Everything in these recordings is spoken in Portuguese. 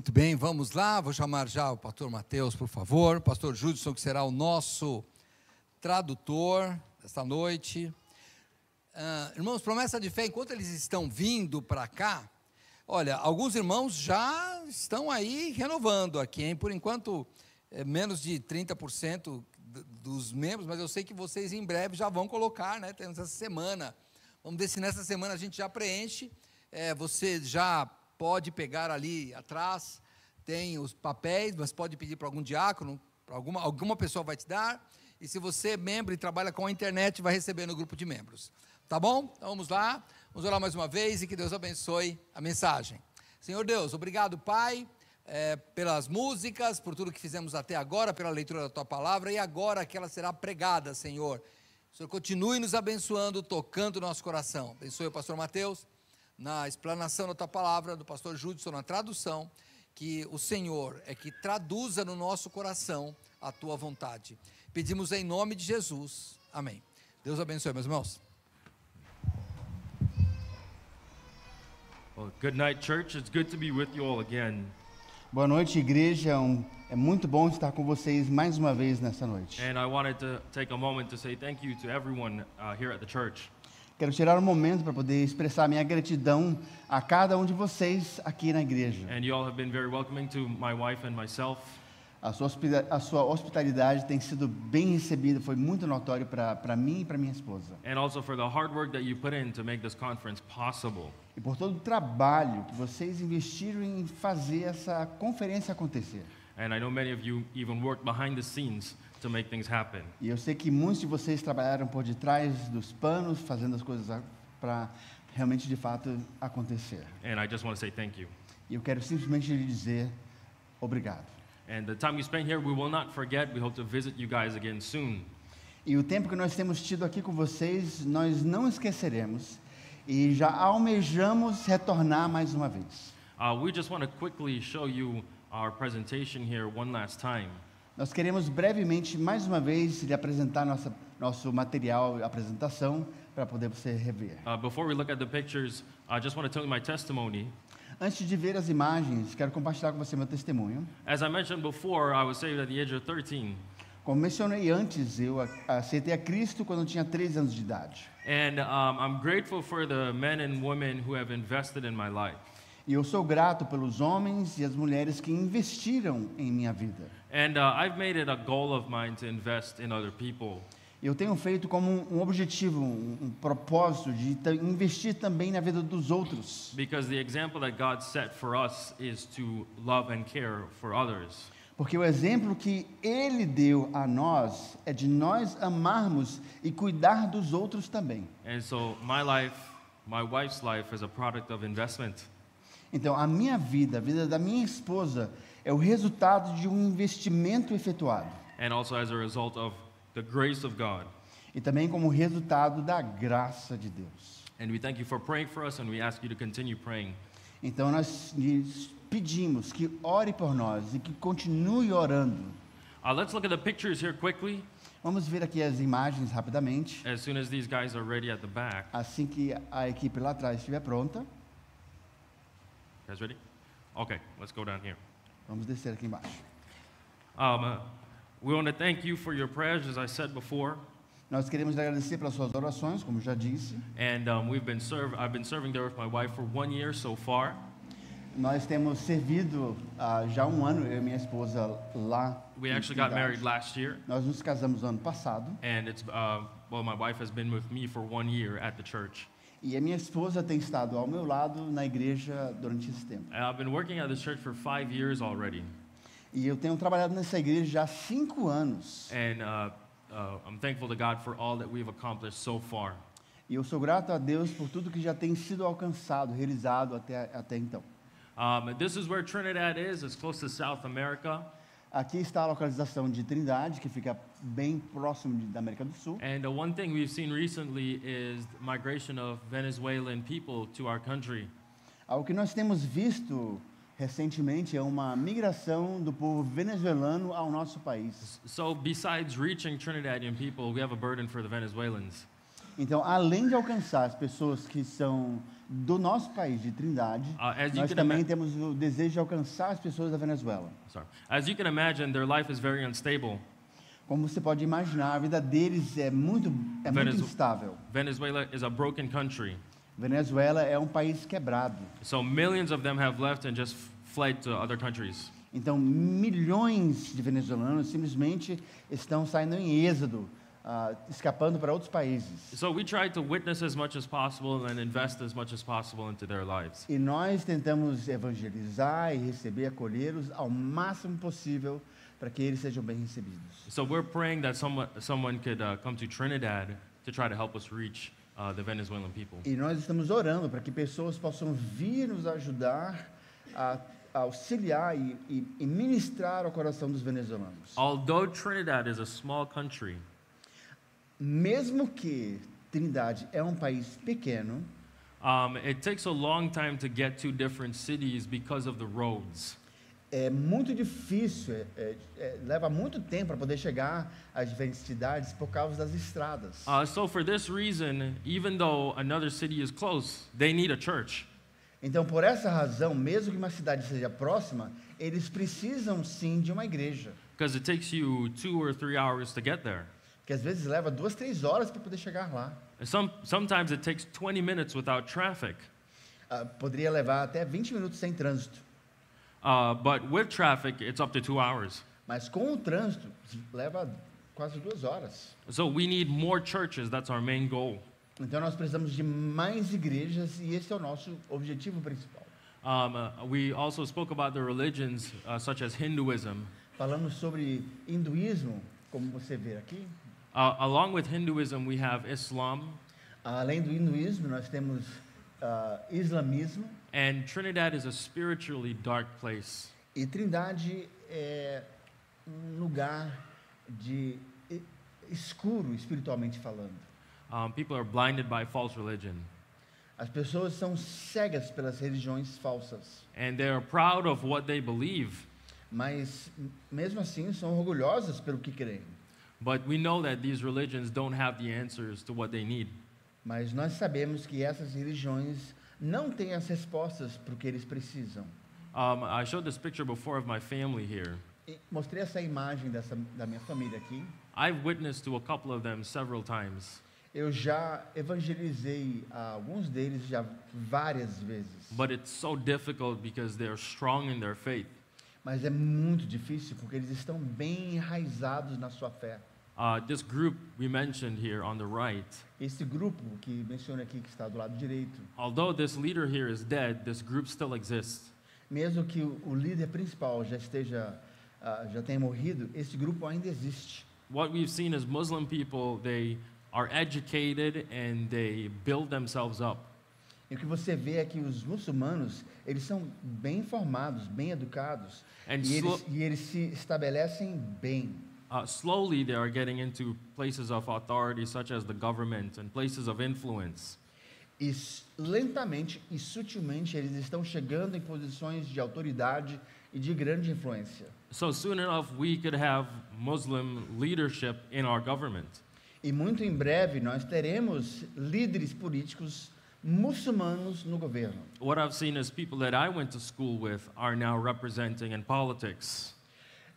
Muito bem, vamos lá, vou chamar já o pastor Mateus, por favor, o pastor Judson, que será o nosso tradutor esta noite. Irmãos, promessa de fé, enquanto eles estão vindo para cá, olha, alguns irmãos já estão aí renovando aqui, hein? Por enquanto, menos de 30% dos membros, mas eu sei que vocês em breve já vão colocar, né? Temos essa semana, vamos ver se nessa semana a gente já preenche, você já pode pegar ali atrás, tem os papéis, mas pode pedir para algum diácono, para alguma pessoa vai te dar, e se você é membro e trabalha com a internet, vai receber no grupo de membros, tá bom? Então vamos lá, vamos orar mais uma vez e que Deus abençoe a mensagem. Senhor Deus, obrigado, Pai, pelas músicas, por tudo que fizemos até agora, pela leitura da Tua Palavra, e agora que ela será pregada, Senhor. O Senhor continue nos abençoando, tocando o nosso coração. Abençoe o pastor Mateus, na explanação da Tua Palavra, do pastor Judson, na tradução, que o Senhor é que traduza no nosso coração a Tua vontade. Pedimos em nome de Jesus, amém. Deus abençoe, meus irmãos. Well, good night, church. It's good to be with you all again. Boa noite, igreja. É muito bom estar com vocês mais uma vez nessa noite. And I wanted to take a moment to say thank you to everyone here at the church. Quero tirar um momento para poder expressar minha gratidão a cada um de vocês aqui na igreja. And you all have been very welcoming to my wife and myself. A sua hospitalidade tem sido bem recebida, foi muito notório para mim e para minha esposa. And also for the hard work that you put in to make this conference possible. E por todo o trabalho que vocês investiram em fazer essa conferência acontecer. And I know many of you even worked behind the scenes to make things happen. E eu sei que muitos de vocês trabalharam por detrás dos panos, fazendo as coisas para realmente, de fato, acontecer. And I just want to say thank you. E eu quero simplesmente lhe dizer obrigado. And the time we spent here, we will not forget. We hope to visit you guys again soon. E o tempo que nós temos tido aqui com vocês, nós não esqueceremos e já almejamos retornar mais uma vez. We just want to quickly show you our presentation here one last time. Nós queremos brevemente, mais uma vez, lhe apresentar nosso material, apresentação, para poder você rever. Before we look at the pictures, I just want to tell you my testimony. Antes de ver as imagens, quero compartilhar com você meu testemunho. As I mentioned before, I was saved at the age of 13. Como mencionei antes, eu aceitei a Cristo quando eu tinha 13 anos de idade. And I'm grateful for the men and women who have invested in my life. E eu sou grato pelos homens e as mulheres que investiram em minha vida. And I've made it a goal of mine to invest in other people. Eu tenho feito como um objetivo, um propósito de investir também na vida dos outros. Because the example that God set for us is to love and care for others. Porque o exemplo que Ele deu a nós é de nós amarmos e cuidar dos outros também. And so my life, my wife's life is a product of investment. Então, a minha vida, a vida da minha esposa, é o resultado de um investimento efetuado. And also as a result of the grace of God. E também como resultado da graça de Deus. And we thank you for praying for us and we ask you to continue praying. Então nós lhes pedimos que ore por nós e que continue orando. Let's look at the pictures here quickly. Vamos ver aqui as imagens rapidamente. As soon as these guys are ready at the back. Assim que a equipe lá atrás estiver pronta. You guys ready? Okay, let's go down here. Vamos descer aqui embaixo. We want to thank you for your prayers, as I said before. Nós queremos agradecer pelas suas orações, como já disse. And I've been serving there with my wife for 1 year so far. Nós temos servido já 1 ano, eu e minha esposa lá. We actually got married last year. Nós nos casamos no ano passado. And it's my wife has been with me for 1 year at the church. E a minha esposa tem estado ao meu lado na igreja durante esse tempo. And I've been working at this church for 5 years already. E eu tenho trabalhado nessa igreja já há 5 anos. And I'm thankful to God for all that we've accomplished so far. E eu sou grato a Deus por tudo que já tem sido alcançado, realizado até então. This is where Trinidad is. It's close to South America. Aqui está a localização de Trindade, que fica bem próximo da América do Sul. And one thing we've seen recently is the migration of Venezuelan people to our country. O que nós temos visto recentemente é uma migração do povo venezuelano ao nosso país. So besides reaching Trinidadian people, we have a burden for the Venezuelans. Então, além de alcançar as pessoas que são do nosso país, de Trindade, as you nós can também temos o desejo de alcançar as pessoas da Venezuela. Sorry. As you can imagine, their life is very unstable. Como você pode imaginar, a vida deles é muito instável. Venezuela is a broken country. Venezuela é um país quebrado. So millions of them have left and just fled to other countries. Então, milhões de venezuelanos simplesmente estão saindo em êxodo, escapando para outros países. So we try to witness as much as possible and invest as much as possible into their lives. E nós tentamos evangelizar e receber, acolhê-los ao máximo possível para que eles sejam bem recebidos. So we're praying that someone could come to Trinidad to try to help us reach the Venezuelan people. E nós estamos orando para que pessoas possam vir nos ajudar a auxiliar e ministrar ao coração dos venezuelanos. Although Trinidad is a small country, Mesmo que Trindade é um país pequeno, it takes a long time to get to different cities because of the roads. é muito difícil, leva muito tempo para poder chegar às diferentes cidades por causa das estradas. So for this reason, even though another city is close, they need a church. Então, por essa razão, mesmo que uma cidade seja próxima, eles precisam sim de uma igreja. Because it takes you 2 or 3 hours to get there. Que às vezes leva 2, 3 horas para poder chegar lá. Sometimes it takes 20 minutes without traffic. Poderia levar até 20 minutos sem trânsito. But with traffic, it's up to 2 hours. Mas com o trânsito, leva quase 2 horas. So we need more churches. That's our main goal. Então nós precisamos de mais igrejas e esse é o nosso objetivo principal. We also spoke about the religions such as Hinduism. Falamos sobre hinduísmo, como você vê aqui. Along with Hinduism, we have Islam. Além do hinduísmo, nós temos islamismo. And Trinidad is a spiritually dark place. E Trindade é um lugar de escuro, espiritualmente falando. People are blinded by false religion. As pessoas são cegas pelas religiões falsas. And they are proud of what they believe. Mas, mesmo assim, são orgulhosas pelo que creem. But we know that these religions don't have the answers to what they need. Mas nós sabemos que essas religiões não têm as respostas para o que eles precisam. I showed this picture before of my family here. E mostrei essa imagem da minha família aqui. I've witnessed to a couple of them several times. Eu já evangelizei alguns deles já várias vezes. But it's so difficult because they're strong in their faith. Mas é muito difícil porque eles estão bem enraizados na sua fé. This group we mentioned here on the right, Esse grupo que menciona aqui que está do lado direito, although this leader here is dead, this group still exists. mesmo que o líder principal já tenha morrido, esse grupo ainda existe. What we've seen is Muslim people, they are educated and they build themselves up. E o que você vê é que os muçulmanos, eles são bem informados, bem educados, e eles se estabelecem bem. Slowly they are getting into places of authority such as the government and places of influence. E lentamente e sutilmente eles estão chegando em posições de autoridade e de grande influência. So soon enough we could have Muslim leadership in our government. E muito em breve nós teremos líderes políticos muçulmanos no governo. What I've seen is people that I went to school with are now representing in politics.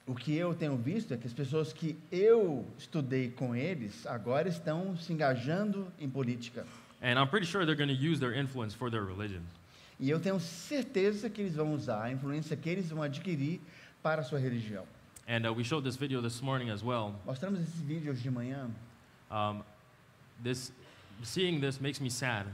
O que eu tenho visto é que as pessoas que eu estudei com eles agora estão se engajando em política. And I'm pretty sure they're going to use their influence for their religion. E eu tenho certeza que eles vão usar a influência que eles vão adquirir para a sua religião. And we showed this video this morning as well. Mostramos esse vídeo hoje de manhã. Seeing this makes me sad.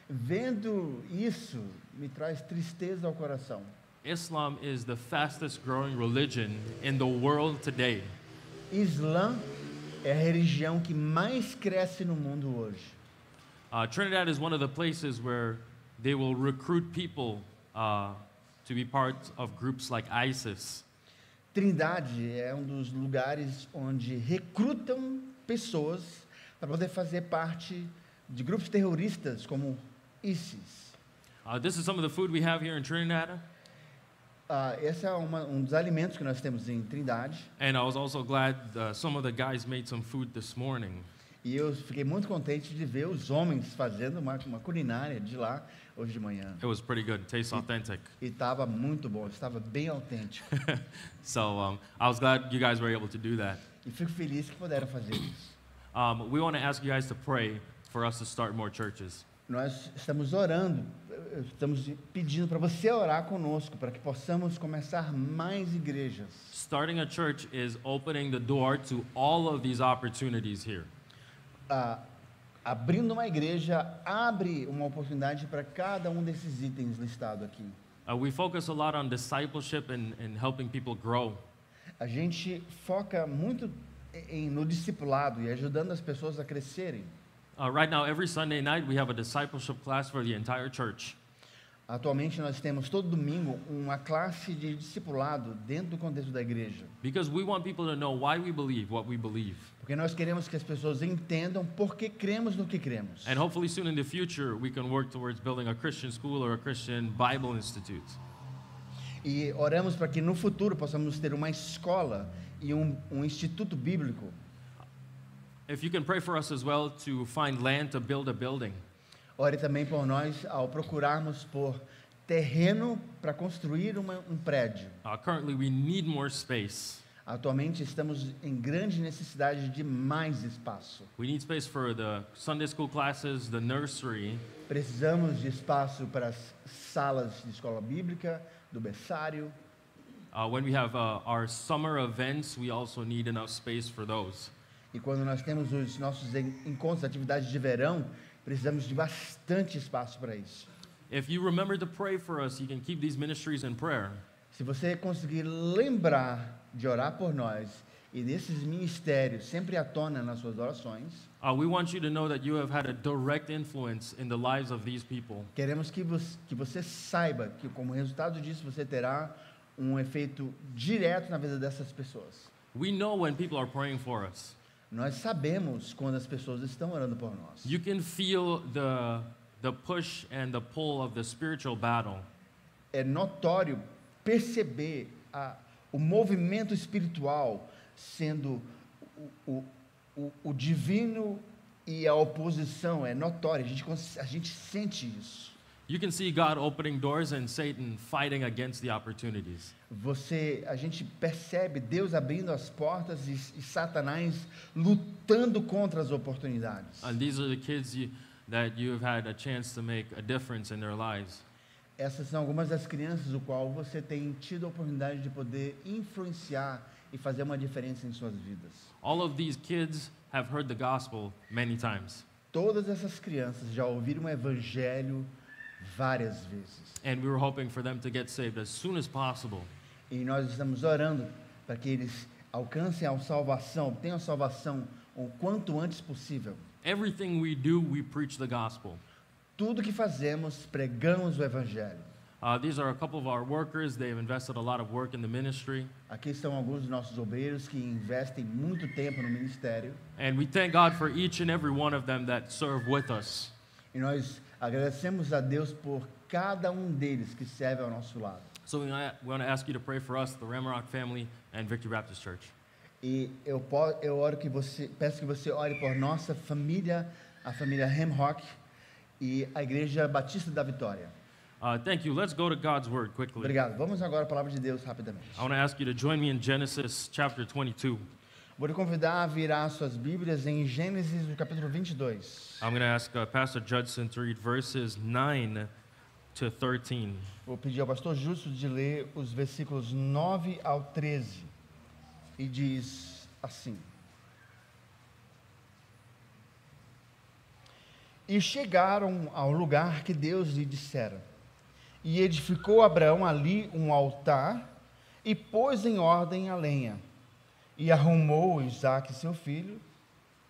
Vendo isso me traz tristeza ao coração. Islam is the fastest growing religion in the world today. Islã é a religião que mais cresce no mundo hoje. Trinidad is one of the places where they will recruit people to be part of groups like ISIS. Trindade é um dos lugares onde recrutam pessoas para poder fazer parte de grupos terroristas como ISIS. This is some of the food we have here in Trinidad. Esse é um dos alimentos que nós temos em Trindade. And I was also glad some of the guys made some food this morning. E eu fiquei muito contente de ver os homens fazendo uma culinária de lá hoje de manhã. It was pretty good. Tastes authentic. E estava muito bom, estava bem autêntico. So I was glad you guys were able to do that. E fico feliz que puderam fazer isso. We want to ask you guys to pray for us to start more churches. Nós estamos orando, estamos pedindo para você orar conosco, para que possamos começar mais igrejas. Starting a church is opening the door to all of these opportunities here. Abrindo uma igreja, abre uma oportunidade para cada um desses itens listados aqui. We focus a lot on discipleship and helping people grow. A gente foca muito no discipulado e ajudando as pessoas a crescerem. Right now, every Sunday night, we have a discipleship class for the entire church. Atualmente nós temos todo domingo uma classe de discipulado dentro do contexto da igreja. Because we want people to know why we believe what we believe. Porque nós queremos que as pessoas entendam por que cremos no que cremos. And hopefully soon in the future, we can work towards building a Christian school or a Christian Bible institute. E oramos para que no futuro possamos ter uma escola e um instituto bíblico. If you can pray for us as well to find land to build a building. Ore também por nós ao procurarmos por terreno para construir um prédio. Currently, we need more space. Atualmente estamos em grande necessidade de mais espaço. We need space for the Sunday school classes, the nursery. Precisamos de espaço para as salas de escola bíblica, do berçário. When we have our summer events, we also need enough space for those. E quando nós temos os nossos encontros, atividades de verão, precisamos de bastante espaço para isso. If you remember to pray for us, you can keep these ministries in prayer. Se você conseguir lembrar de orar por nós e desses ministérios sempre à tona nas suas orações, We want you to know that you have had a direct influence in the lives of these people. queremos que você saiba que como resultado disso você terá um efeito direto na vida dessas pessoas. We know when people are praying for us. Nós sabemos quando as pessoas estão orando por nós. You can feel the push and the pull of the spiritual battle. É notório perceber o movimento espiritual sendo o divino e a oposição. É notório, a gente sente isso. You can see God opening doors and Satan fighting against the opportunities. A gente percebe Deus abrindo as portas e Satanás lutando contra as oportunidades. And these are the kids that you have had a chance to make a difference in their lives. Essas são algumas das crianças o qual você tem tido a oportunidade de poder influenciar e fazer uma diferença em suas vidas. All of these kids have heard the gospel many times. Todas essas crianças já ouviram o evangelho várias vezes. And we were hoping for them to get saved as soon as possible. E nós estamos orando para que eles alcancem a salvação, obtenham a salvação o quanto antes possível. Everything we do, we preach the gospel. Tudo que fazemos, pregamos o evangelho. These are a couple of our workers. They've invested a lot of work in the ministry. Aqui estão alguns dos nossos obreiros que investem muito tempo no ministério. And we thank God for each and every one of them that serve with us. E nós agradecemos a Deus por cada um deles que serve ao nosso lado. So we want to ask you to pray for us, the Ramrock family, and Victory Baptist Church. E eu peço que você ore por nossa família, a família Ramrock e a Igreja Batista da Vitória. Thank you. Let's go to God's Word quickly. Obrigado. Vamos agora à palavra de Deus rapidamente. I want to ask you to join me in Genesis chapter 22. Vou te convidar a virar suas Bíblias em Gênesis, no capítulo 22. I'm going to ask Pastor Judson to read verses 9 to 13. Vou pedir ao pastor Justo de ler os versículos 9 ao 13. E diz assim: E chegaram ao lugar que Deus lhe dissera. E edificou Abraão ali um altar e pôs em ordem a lenha. E arrumou Isaque, seu filho,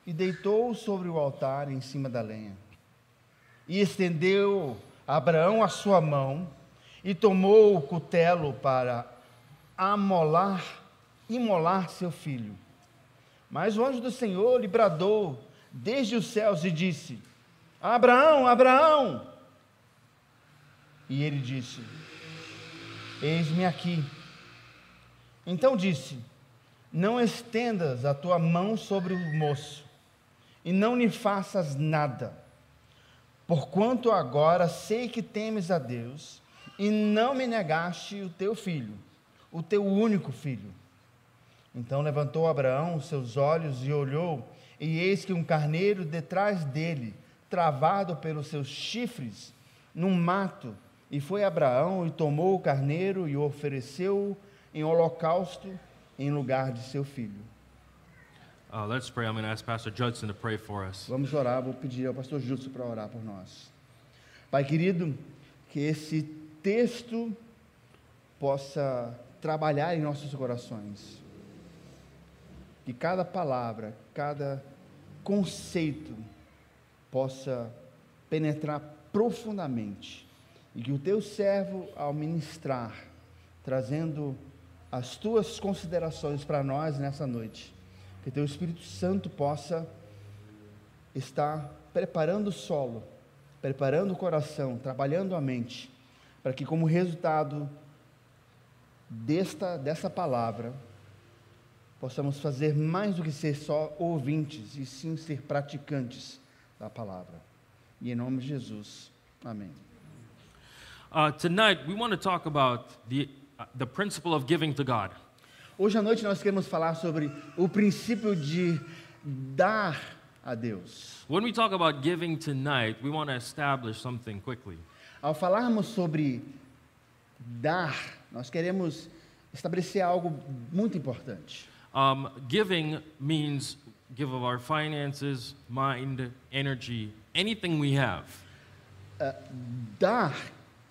e deitou-o sobre o altar em cima da lenha. E estendeu Abraão a sua mão e tomou o cutelo para imolar seu filho. Mas o anjo do Senhor lhe bradou desde os céus e disse: Abraão, Abraão! E ele disse: Eis-me aqui. Então disse: Não estendas a tua mão sobre o moço, e não lhe faças nada, porquanto agora sei que temes a Deus, e não me negaste o teu filho, o teu único filho. Então levantou Abraão os seus olhos e olhou, e eis que um carneiro detrás dele, travado pelos seus chifres, num mato, e foi Abraão e tomou o carneiro e o ofereceu em holocausto em lugar de seu filho. Let's pray. I'm going to ask Pastor Judson to pray for us. Vamos orar, vou pedir ao pastor Justo para orar por nós. Pai querido, que esse texto possa trabalhar em nossos corações. Que cada palavra, cada conceito possa penetrar profundamente. E que o teu servo, ao ministrar, trazendo as tuas considerações para nós nessa noite, que teu Espírito Santo possa estar preparando o solo, preparando o coração, trabalhando a mente, para que como resultado dessa palavra, possamos fazer mais do que ser só ouvintes, e sim ser praticantes da palavra. E em nome de Jesus, amém. Tonight, we want to talk about the principle of giving to God. Hoje à noite nós queremos falar sobre o princípio de dar a Deus. When we talk about giving tonight, we want to establish something quickly. Ao falarmos sobre dar, nós queremos estabelecer algo muito importante. Giving means give of our finances, mind, energy, anything we have. Dar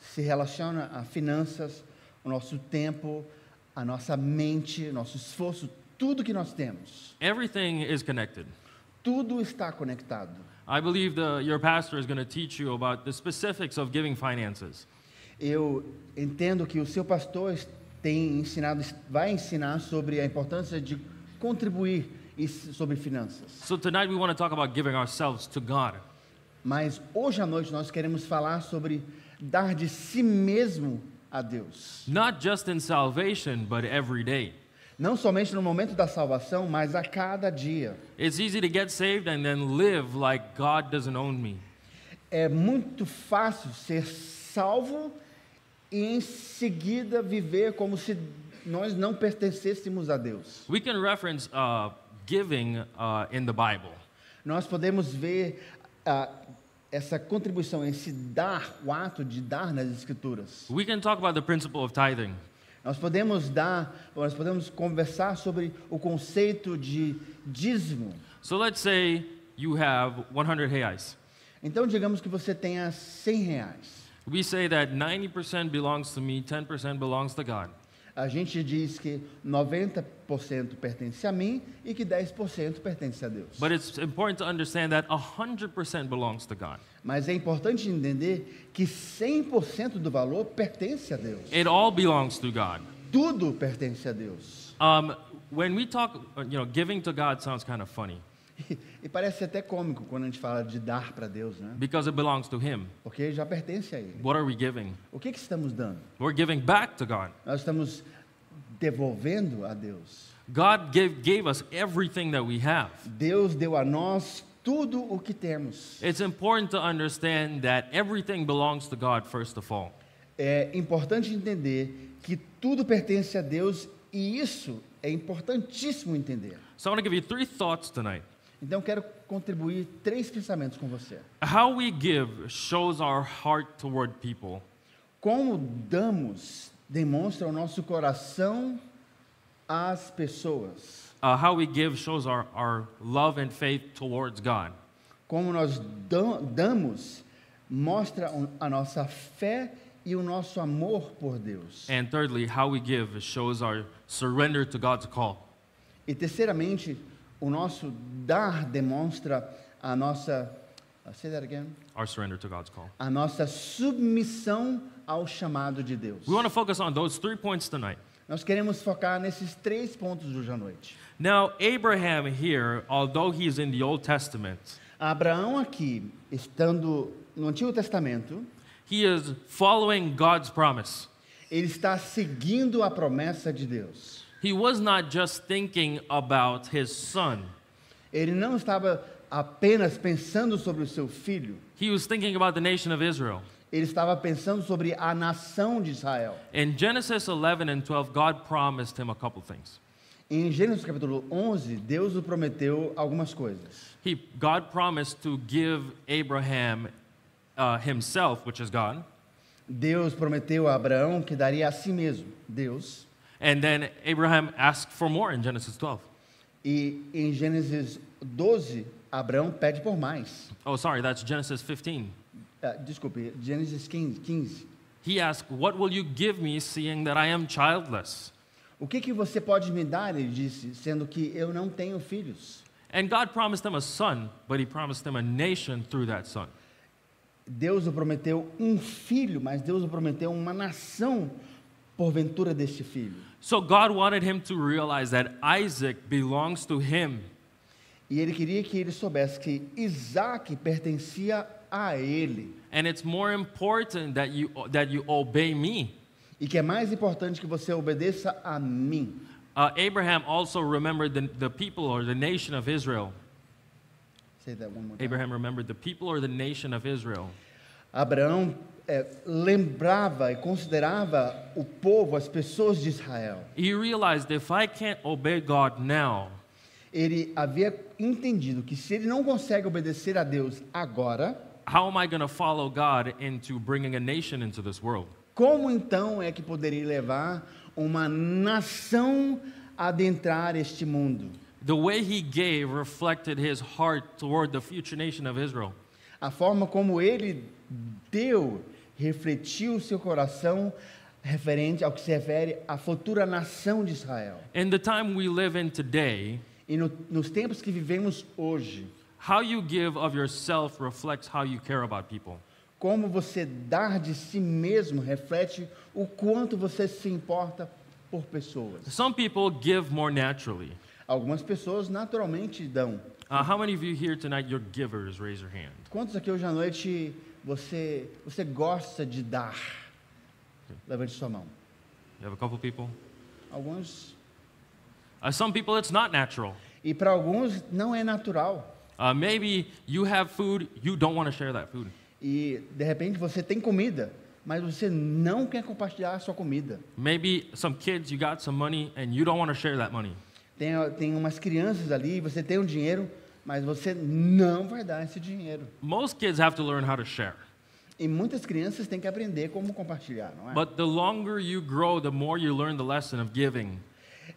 se relaciona a finanças, o nosso tempo, a nossa mente, nosso esforço, tudo que nós temos. Everything is connected. Tudo está conectado. I believe your pastor is going to teach you about the specifics of giving finances. Eu entendo que o seu pastor vai ensinar sobre a importância de contribuir e sobre finanças. So tonight we want to talk about giving ourselves to God. Mas hoje à noite nós queremos falar sobre dar de si mesmo a Deus. Not just in salvation, but every day. Não somente no momento da salvação, mas a cada dia. It's easy to get saved and then live like God doesn't own me. É muito fácil ser salvo e em seguida viver como se nós não pertencêssemos a Deus. We can reference giving in the Bible. Nós podemos ver essa contribuição, esse dar, o ato de dar nas Escrituras. We can talk about the principle of tithing. Nós podemos conversar sobre o conceito de dízimo. So let's say you have 100 reais. Então, digamos que você tenha 100 reais. We say that 90% belongs to me, 10% belongs to God. A gente diz que 90% pertence a mim e que 10% pertence a Deus. But it's important to understand that 100% belongs to God. Mas é importante entender que 100% do valor pertence a Deus. It all belongs to God. Tudo pertence a Deus. When we talk, giving to God sounds kind of funny E parece até cômico quando a gente fala de dar para Deus, né? because it belongs to Him. Porque já pertence a Ele. What are we giving? O que estamos dando? We're giving back to God. Nós estamos devolvendo a Deus. God gave us everything that we have. Deus deu a nós tudo o que temos. It's important to understand that everything belongs to God first of all. É importante entender que tudo pertence a Deus e isso é importantíssimo entender. So I want to give you 3 thoughts tonight. Então, quero contribuir 3 pensamentos com você. How we give shows our heart toward people. Como damos demonstra o nosso coração às pessoas. How we give shows our love and faith towards God. Como nós damos mostra a nossa fé e o nosso amor por Deus. And thirdly, how we give shows our surrender to God's call. E terceiramente, o nosso dar demonstra a nossa say that again. Our surrender to God's call. A nossa submissão ao chamado de Deus. We want to focus on those 3 points tonight. Nós queremos focar nesses 3 pontos hoje à noite. Now, Abraham here, although he is in the Old Testament, Abraão aqui, estando no Antigo Testamento, he is following God's promise. ele está seguindo a promessa de Deus. He was not just thinking about his son. Ele não estava apenas pensando sobre o seu filho. He was thinking about the nation of Israel. Ele estava pensando sobre a nação de Israel. In Genesis 11 and 12, God promised him a couple things. Em Gênesis capítulo 11, Deus lhe prometeu algumas coisas. God promised to give Abraham himself, which is God. Deus prometeu a Abraão que daria a si mesmo, Deus. And then Abraham asked for more in Genesis 12. E em Gênesis 12, Abraão pede por mais. Oh, sorry, that's Genesis 15. Desculpe, Gênesis 15. He asked, "What will you give me, seeing that I am childless?" O que você pode me dar, ele disse, sendo que eu não tenho filhos? And God promised him a son, but he promised him a nation through that son. Deus lhe prometeu um filho, mas Deus lhe prometeu uma nação porventura deste filho. So God wanted him to realize that Isaac belongs to him. E ele queria que ele soubesse que Isaac pertencia a ele. And it's more important that you obey me. E que é mais importante que você obedeça a mim. Abraham also remembered the people or the nation of Israel. Say that one more time. Abraham remembered the people or the nation of Israel. Abraão lembrava e considerava o povo, as pessoas de Israel. He realized, if I can't obey God now, Ele havia entendido que se ele não consegue obedecer a Deus agora, how am I going to follow God into bringing a nation into this world? como então é que poderia levar uma nação a adentrar este mundo? The way he gave reflected his heart toward the future nation of Israel. A forma como ele deu refletiu seu coração referente ao que se refere à futura nação de Israel. In the time we live in today, E nos tempos que vivemos hoje, how you give of yourself reflects how you care about people. como você dar de si mesmo reflete o quanto você se importa por pessoas. Some people give more naturally. Algumas pessoas naturalmente dão. How many of you here tonight, you're givers? Raise your hand. Quantos aqui hoje à noite você gosta de dar? Levante sua mão. You have a couple people? Alguns. Some people, it's not natural. E para alguns não é natural. Maybe you have food, you don't want to share that food. E de repente você tem comida, mas você não quer compartilhar a sua comida. Maybe some kids, you got some money and you don't want to share that money. Tem umas crianças ali, você tem um dinheiro, mas você não vai dar esse dinheiro. Most kids have to learn how to share. E muitas crianças têm que aprender como compartilhar, não é? But the longer you grow, the more you learn the lesson of giving.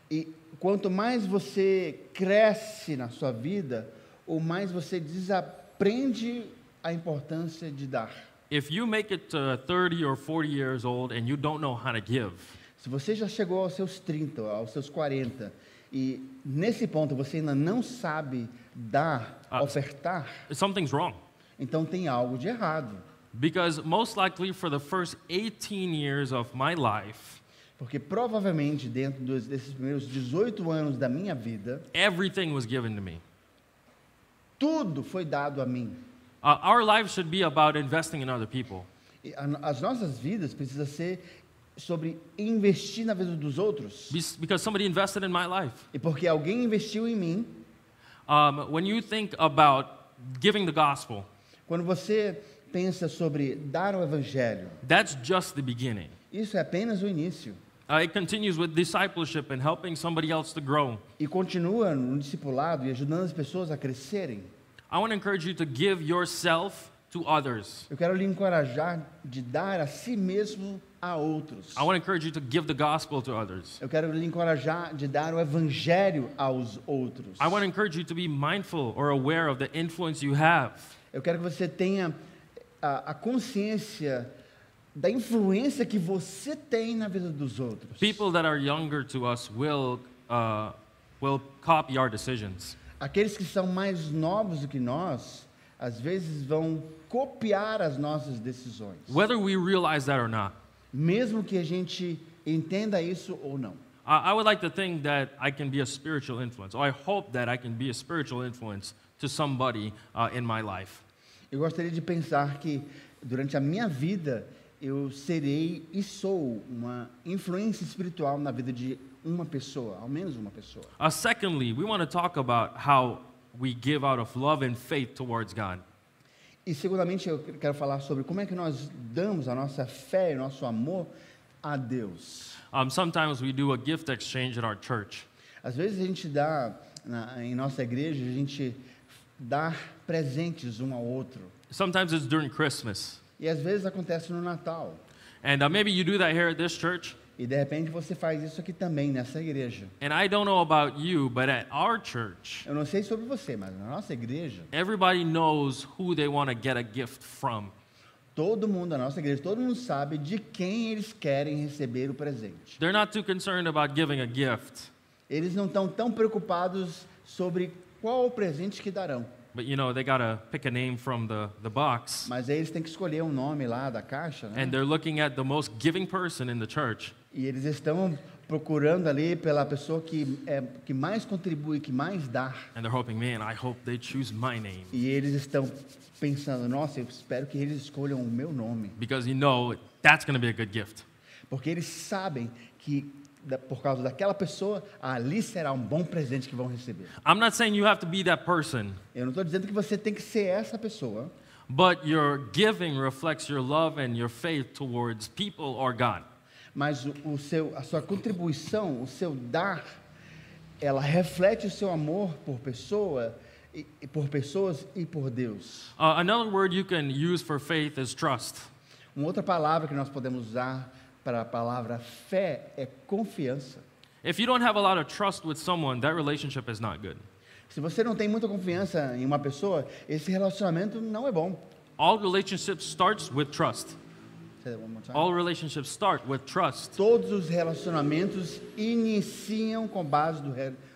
E quanto mais você cresce na sua vida, ou mais você desaprende a importância de dar. If you make it to 30 or 40 years old and you don't know how to give, Se você já chegou aos seus 30, aos seus 40, e nesse ponto você ainda não sabe dar, ofertar, something's wrong. então tem algo de errado. Because most likely for the first 18 years of my life, Porque provavelmente dentro desses primeiros 18 anos da minha vida, everything was given to me. tudo foi dado a mim. Our lives should be about investing in other people. E as nossas vidas precisam ser sobre investir na vida dos outros. Because somebody invested in my life. E porque alguém investiu em mim. When you think about giving the gospel, Quando você pensa sobre dar o evangelho, that's just the beginning. isso é apenas o início. It continues with discipleship and helping somebody else to grow. E continua no discipulado e ajudando as pessoas a crescerem. I want to encourage you to give yourself to others. Eu quero lhe encorajar de dar a si mesmo a outros. I want to encourage you to give the gospel to others. Eu quero lhe encorajar de dar o evangelho aos outros. I want to encourage you to be mindful or aware of the influence you have. Eu quero que você tenha a consciência da influência que você tem na vida dos outros. People that are younger to us will copy our decisions. Aqueles que são mais novos do que nós, às vezes vão copiar as nossas decisões. Whether we realize that or not. Mesmo que a gente entenda isso ou não. I would like to think that I can be a spiritual influence, or I hope that I can be a spiritual influence to somebody in my life. Eu gostaria de pensar que durante a minha vida eu serei e sou uma influência espiritual na vida de uma pessoa, ao menos uma pessoa. Secondly, we want to talk about how we give out of love and faith towards God. E segundamente eu quero falar sobre como é que nós damos a nossa fé e nosso amor a Deus. Sometimes we do a gift exchange at our church. Às vezes a gente dá, em nossa igreja, a gente dá presentes um ao outro. Sometimes it's during Christmas. E às vezes acontece no Natal. And maybe you do that here at this church. E de repente você faz isso aqui também nessa igreja. And I don't know about you, but at our church, Eu não sei sobre você, mas na nossa igreja, everybody knows who they want to get a gift from. todo mundo na nossa igreja, todo mundo sabe de quem eles querem receber o presente. They're not too concerned about giving a gift, Eles não estão tão preocupados sobre qual o presente que darão. but you know, they got to pick a name from the box. Mas aí eles têm que escolher um nome lá da caixa, né? And they're looking at the most giving person in the church. E eles estão procurando ali pela pessoa que mais contribui, que mais dá. And they're hoping, man, I hope they choose my name. E eles estão pensando, nossa, eu espero que eles escolham o meu nome. Because you know that's going to be a good gift. Porque eles sabem que, por causa daquela pessoa, ali será um bom presente que vão receber. I'm not saying you have to be that person, Eu não estou dizendo que você tem que ser essa pessoa, but your giving reflects your love and your faith towards people or God. mas a sua contribuição, o seu dar, ela reflete o seu amor por por pessoas e por Deus. Another word you can use for faith is trust. Uma outra palavra que nós podemos usar para a palavra fé é confiança. If you don't have a lot of trust with someone, that relationship is not good. Se você não tem muita confiança em uma pessoa, esse relacionamento não é bom. All relationships starts with trust. Say that one more time. All relationships start with trust. Todos os relacionamentos iniciam com base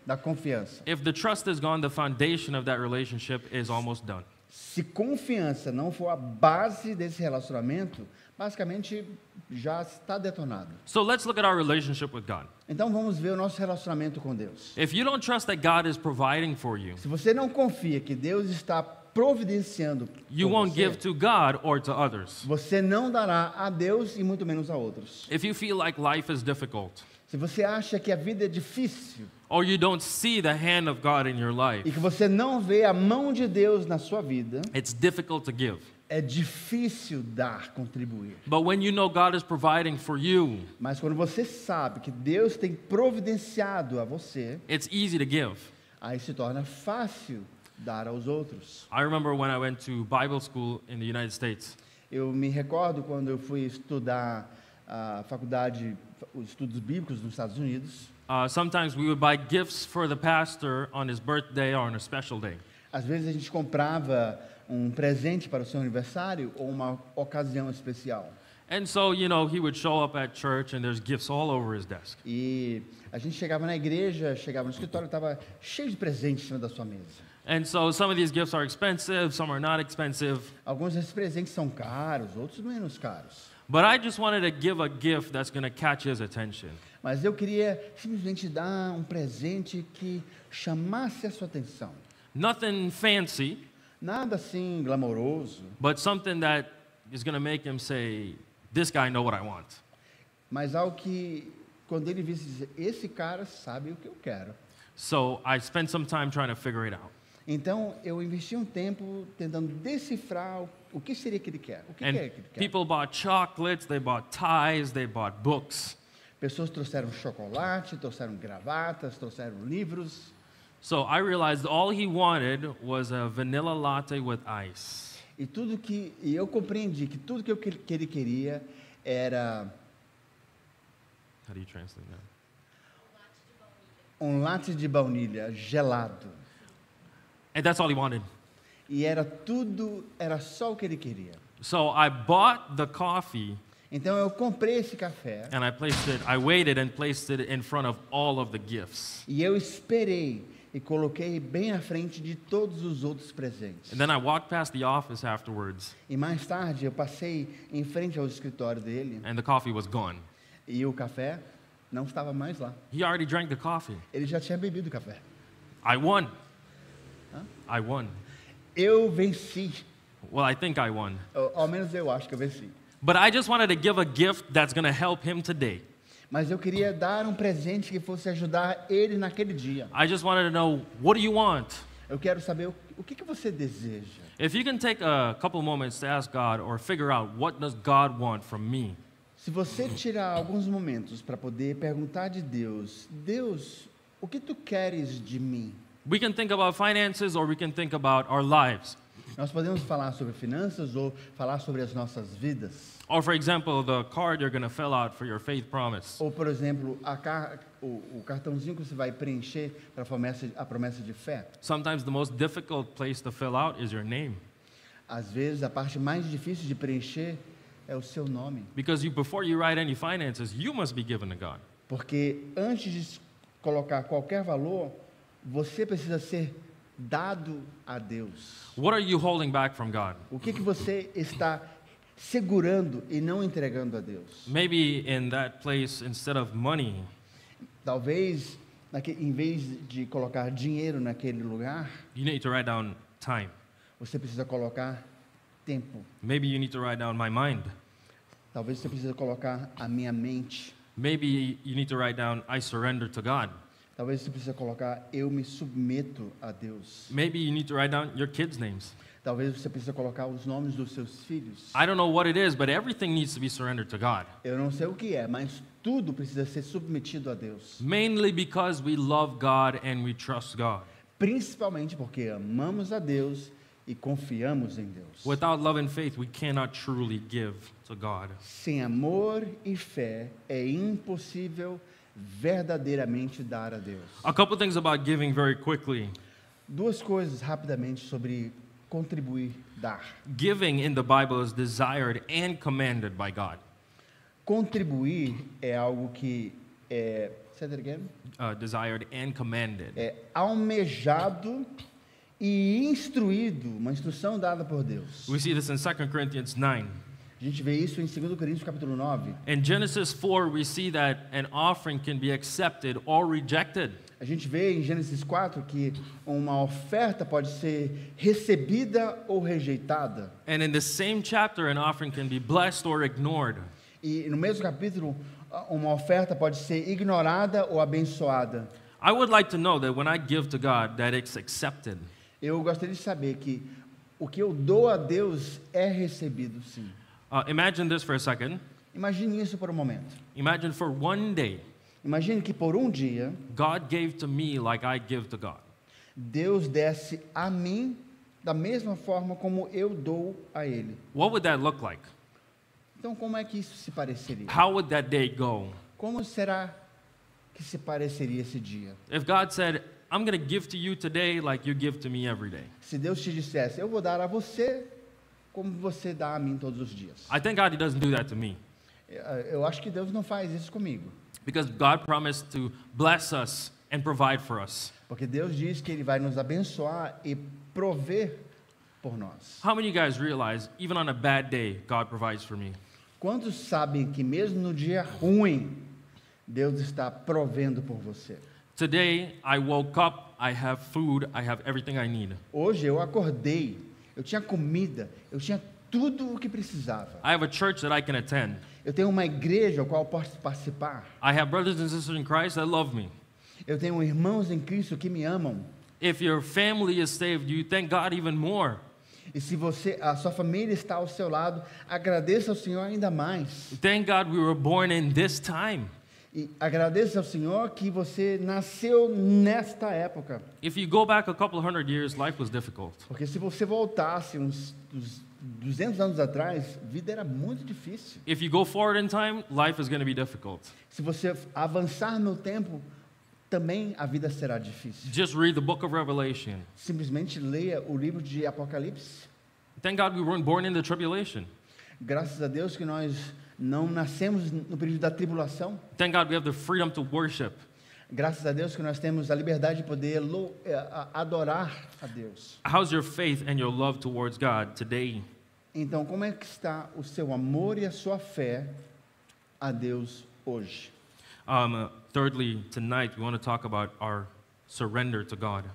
da confiança. If the trust is gone, the foundation of that relationship is almost done. Se confiança não for a base desse relacionamento, basicamente já está detonado. So let's look at our relationship with God. Então vamos ver o nosso relacionamento com Deus. If you don't trust that God is providing for you, Se você não confia que Deus está providenciando you por won't você, give to God or to others. você não dará a Deus e muito menos a outros. If you feel like life is difficult, Se você acha que a vida é difícil or you don't see the hand of God in your e life, que você não vê a mão de Deus na sua vida, it's difficult to give. é difícil dar, contribuir. But when you know God is providing for you, Mas quando você sabe que Deus tem providenciado a você, it's easy to give. aí se torna fácil dar aos outros. I remember when I went to Bible school in the United States. Eu me recordo quando eu fui estudar a faculdade, os estudos bíblicos nos Estados Unidos. Sometimes we would buy gifts for the pastor on his birthday or on a special day. Às vezes a gente comprava um presente para o seu aniversário ou uma ocasião especial. And so, you know, he would show up at church and there's gifts all over his desk. E a gente chegava na igreja, chegava no escritório, estava cheio de presentes em cima da sua mesa. And so some of these gifts are expensive, some are not expensive. Alguns desses presentes são caros, outros menos caros. But I just wanted to give a gift that's going to catch his attention. Mas eu queria simplesmente dar um presente que chamasse a sua atenção. Nothing fancy, Nada assim glamouroso, but something that is going to make him say, this guy know what I want. mas algo que, quando ele visse, dizer, esse cara sabe o que eu quero. So I spent some time trying to figure it out. Então, eu investi um tempo tentando decifrar o que seria que ele quer. O que And é que ele quer? people bought chocolates, they bought ties, they bought books. Pessoas trouxeram chocolate, trouxeram gravatas, trouxeram livros. So I realized all he wanted was a vanilla latte with ice. E eu compreendi que tudo que ele queria era How do you translate that? um latte de baunilha gelado. And that's all he wanted. E era só o que ele queria. So I bought the coffee Então eu comprei esse café and I waited and placed it in front of all of the gifts. e eu esperei e coloquei bem à frente de todos os outros presentes. And then I walked past the office afterwards E mais tarde eu passei em frente ao escritório dele and the coffee was gone. e o café não estava mais lá. He already drank the coffee. Ele já tinha bebido o café. I won. Huh? I won. Eu venci. Well, I think I won. Ao menos eu acho que eu venci. But I just wanted to give a gift that's going to help him today. Mas eu queria dar um presente que fosse ajudar ele naquele dia. I just wanted to know, what do you want? Eu quero saber o que você deseja. If you can take a couple moments to ask God or figure out what does God want from me, Se você tirar alguns momentos para poder perguntar de Deus, Deus, o que tu queres de mim? we can think about finances or we can think about our lives. Nós podemos falar sobre finanças ou falar sobre as nossas vidas. Or for example, the card you're going to fill out for your faith promise. Ou, por exemplo, o cartãozinho que você vai preencher para a promessa de fé. Sometimes the most difficult place to fill out is your name. Às vezes, a parte mais difícil de preencher é o seu nome. Because before you write any finances, you must be given to God. Porque antes de colocar qualquer valor, você precisa ser dado a Deus. What are you holding back from God? O que você está segurando e não entregando a Deus? Maybe in that place, instead of money, Talvez, em vez de colocar dinheiro naquele lugar, you need to write down time. você precisa colocar tempo. Maybe you need to write down my mind. Talvez você precisa colocar a minha mente. Maybe you need to write down I surrender to God. Talvez você precisa colocar eu me submeto a Deus. Maybe you need to write down your kids' names. Talvez você precisa colocar os nomes dos seus filhos. I don't know what it is, but everything needs to be surrendered to God. Eu não sei o que é, mas tudo precisa ser submetido a Deus. Mainly because we love God and we trust God. Principalmente porque amamos a Deus e confiamos em Deus. Without love and faith, we cannot truly give to God. Sem amor e fé é impossível verdadeiramente dar a Deus. A couple things about giving very quickly. Duas coisas rapidamente sobre contribuir, dar. Giving in the Bible is desired and commanded by God. Contribuir é algo que é, say that again? Desired and commanded. É almejado e instruído, uma instrução dada por Deus. We see this in 2 Corinthians 9. A gente vê isso em 2 Coríntios capítulo 9. In Genesis 4, we see that an offering can be accepted or rejected. A gente vê em Gênesis 4 que uma oferta pode ser recebida ou rejeitada. And in the same chapter, an offering can be blessed or ignored. E no mesmo capítulo, uma oferta pode ser ignorada ou abençoada. I would like to know that when I give to God, that it's accepted. Eu gostaria de saber que o que eu dou a Deus é recebido, sim. Imagine this for a second. Imagine isso por um momento. Imagine for one day, Imagine que por um dia, God gave to me like I give to God. Deus desse a mim da mesma forma como eu dou a Ele. What would that look like? Então, como é que isso se pareceria? How would that day go? Como será que se pareceria esse dia? If God said, I'm going to give to you today like you give to me every day. Se Deus te dissesse, eu vou dar a você como você dá a mim todos os dias. I think God doesn't do that to me. Eu acho que Deus não faz isso comigo. Because God promised to bless us and provide for us. Porque Deus diz que Ele vai nos abençoar e prover por nós. How many of you guys realize, even on a bad day, God provides for me? Quantos sabem que mesmo no dia ruim, Deus está provendo por você? Today, I woke up, I have food, I have everything I need. Hoje eu acordei, eu tinha comida, eu tinha tudo o que precisava. I have a church that I can attend. Eu tenho uma igreja ao qual eu posso participar. I have brothers and sisters in Christ that love me. Eu tenho irmãos em Cristo que me amam. If your family is saved, you thank God even more. E se a sua família está ao seu lado, agradeça ao Senhor ainda mais. Thank God we were born in this time. E agradeça ao Senhor que você nasceu nesta época. If you go back a couple hundred years, life was difficult. Porque se você voltasse uns 200 anos atrás, a vida era muito difícil. If you go forward in time, life is going to be difficult. Se você avançar no tempo, também a vida será difícil. Just read the book of Revelation. Simplesmente leia o livro de Apocalipse. Thank God we weren't born in the tribulation. Graças a Deus que nós não nascemos no período da tribulação. Thank God we have the freedom to worship. Graças a Deus que nós temos a liberdade de poder adorar a Deus. How's your faith and your love towards God today? Então, como é que está o seu amor e a sua fé a Deus hoje? Thirdly, tonight we want to talk about our surrender to God.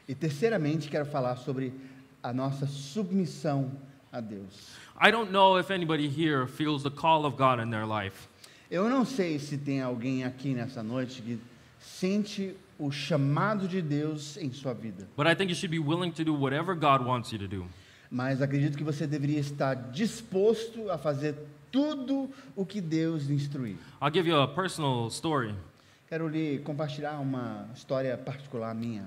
E terceiramente, quero falar sobre a nossa submissão a Deus. I don't know if anybody here feels the call of God in their life. Eu não sei se tem alguém aqui nessa noite que sente o chamado de Deus em sua vida. But I think you should be willing to do whatever God wants you to do. Mas acredito que você deveria estar disposto a fazer tudo o que Deus lhe instruir. I'll give you a personal story. Quero lhe compartilhar uma história particular minha.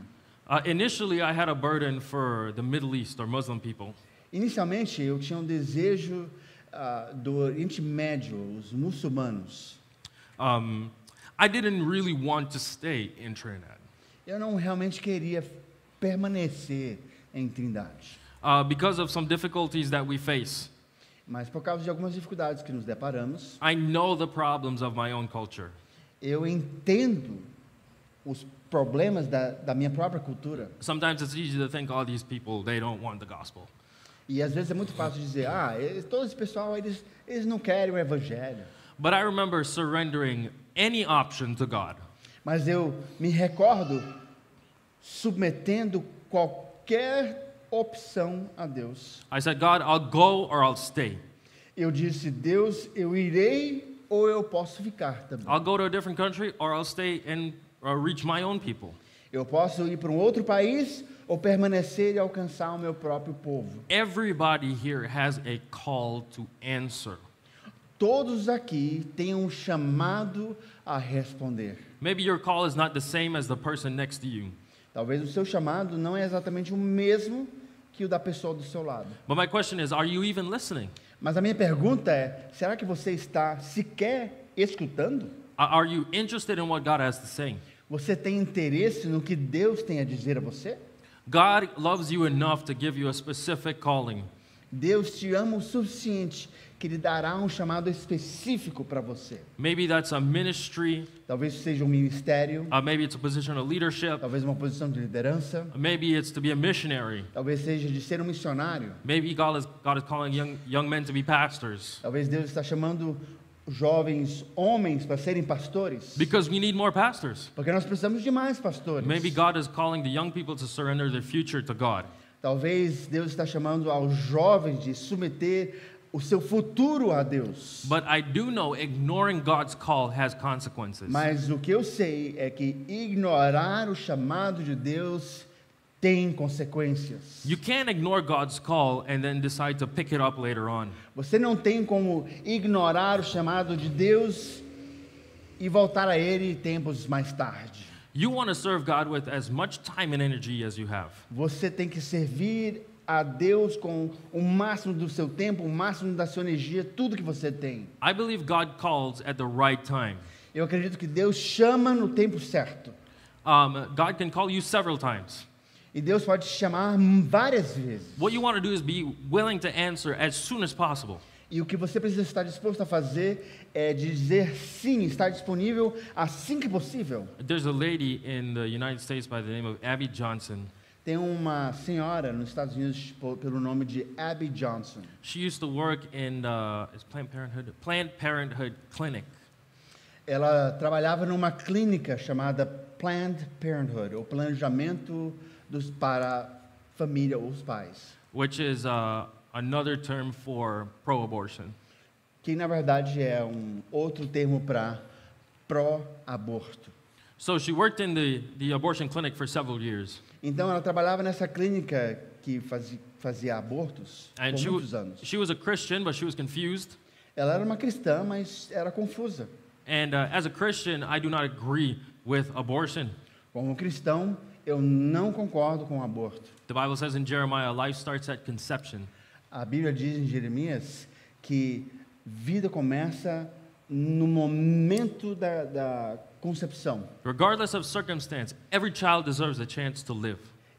Initially, I had a burden for the Middle East or Muslim people. Inicialmente, eu tinha um desejo do Oriente Médio, os muçulmanos. I didn't really want to stay in Trinidad Eu não realmente queria permanecer em Trindade. because of some difficulties that we face. Mas por causa de algumas dificuldades que nos deparamos, I know the problems of my own culture. eu entendo os problemas da minha própria cultura. Sometimes it's easy to think, oh, these people, they don't want the gospel. E às vezes é muito fácil dizer, todo esse pessoal, eles não querem o evangelho. But I remember surrendering any option to God. Mas eu me recordo submetendo qualquer opção a Deus. I said, God, I'll go or I'll stay. Eu disse, Deus, eu irei ou eu posso ficar também. I'll go to a different country or I'll stay and reach my own people. Eu posso ir para um outro país ou permanecer e alcançar o meu próprio povo. Everybody here has a call to answer. Todos aqui têm um chamado a responder. Maybe your call is not the same as the person next to you. Talvez o seu chamado não é exatamente o mesmo que o da pessoa do seu lado. But my question is, are you even listening? Mas a minha pergunta é, será que você está sequer escutando? Are you interested in what God has to say? Você tem interesse no que Deus tem a dizer a você? God loves you enough to give you a specific calling. Deus te ama o suficiente que lhe dará um chamado específico para você. Maybe that's a ministry, Talvez seja um ministério, maybe it's a position of leadership, talvez uma posição de liderança, maybe it's to be a missionary. talvez seja de ser um missionário. Maybe God is calling young men to be pastors. Talvez Deus está chamando jovens homens para serem pastores. Because we need more pastors. Porque nós precisamos de mais pastores. Maybe God is calling the young people to surrender their future to God. Talvez Deus está chamando aos jovens de submeter o seu futuro a Deus. But I do know ignoring God's call has consequences. Mas o que eu sei é que ignorar o chamado de Deus tem consequências. You can't ignore God's call and then decide to pick it up later on. Você não tem como ignorar o chamado de Deus e voltar a ele tempos mais tarde. You want to serve God with as much time and energy as you have. Você tem que servir a Deus com o máximo do seu tempo, o máximo da sua energia, tudo que você tem. I believe God calls at the right time. Eu acredito que Deus chama no tempo certo. God can call you several times. E Deus pode te chamar várias vezes. What you want to do is be willing to answer as soon as possible. E o que você precisa estar disposto a fazer é dizer sim, estar disponível assim que possível. There's a lady in the United States by the name of Abby Johnson. Tem uma senhora nos Estados Unidos pelo nome de Abby Johnson. She used to work in Planned Parenthood clinic. Ela trabalhava numa clínica chamada Planned Parenthood, ou planejamento para a família ou os pais. Which is another term for pro-abortion. Que na verdade é um outro termo para pró-aborto. So she worked in the abortion clinic for several years. Então ela trabalhava nessa clínica que fazia abortos And por muitos anos. she was a Christian, but she was confused. Ela era uma cristã, mas era confusa. And as a Christian, I do not agree with abortion. Como cristão, eu não concordo com o aborto. The Bible says in Jeremiah, life starts at conception. A Bíblia diz em Jeremias que vida começa no momento da concepção. Regardless of circumstance, every child deserves a chance to live.